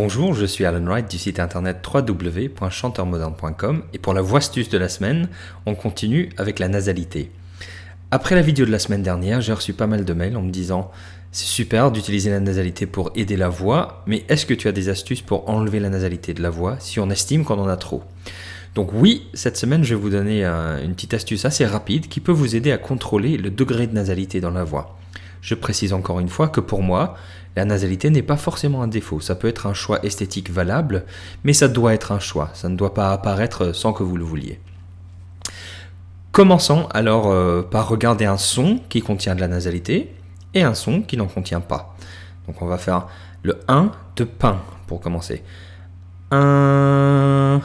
Bonjour, je suis Alan Wright du site internet www.chanteurmoderne.com et pour la voix astuce de la semaine, on continue avec la nasalité. Après la vidéo de la semaine dernière, j'ai reçu pas mal de mails en me disant « C'est super d'utiliser la nasalité pour aider la voix, mais est-ce que tu as des astuces pour enlever la nasalité de la voix si on estime qu'on en a trop ?» Donc oui, cette semaine, je vais vous donner une petite astuce assez rapide qui peut vous aider à contrôler le degré de nasalité dans la voix. Je précise encore une fois que pour moi, la nasalité n'est pas forcément un défaut. Ça peut être un choix esthétique valable, mais ça doit être un choix. Ça ne doit pas apparaître sans que vous le vouliez. Commençons alors par regarder un son qui contient de la nasalité et un son qui n'en contient pas. Donc on va faire le 1 de pain pour commencer. 1...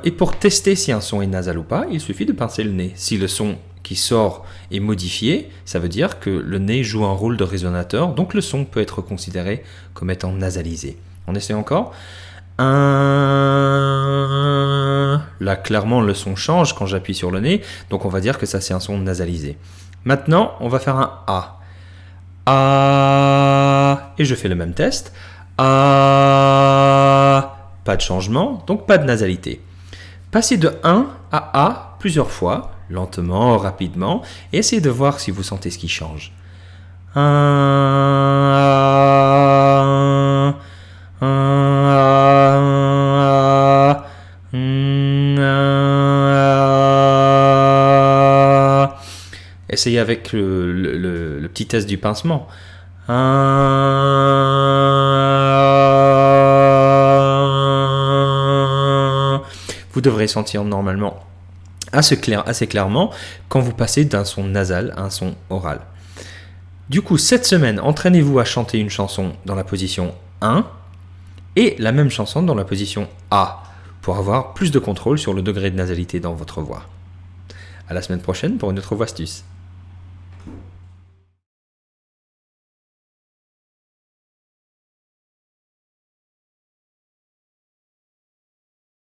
Et pour tester si un son est nasal ou pas, il suffit de pincer le nez. Si le son qui sort est modifié, ça veut dire que le nez joue un rôle de résonateur, donc le son peut être considéré comme étant nasalisé. On essaie encore. 1. Là, clairement, le son change quand j'appuie sur le nez, donc on va dire que ça, c'est un son nasalisé. Maintenant, on va faire un A. A. Et je fais le même test. A. Pas de changement, donc pas de nasalité. Passez de 1 à A plusieurs fois, lentement, rapidement, et essayez de voir si vous sentez ce qui change. Essayez avec le petit test du pincement. Vous devrez sentir normalement assez clairement quand vous passez d'un son nasal à un son oral. Du coup, cette semaine, entraînez-vous à chanter une chanson dans la position 1 et la même chanson dans la position A pour avoir plus de contrôle sur le degré de nasalité dans votre voix. À la semaine prochaine pour une autre voix astuce.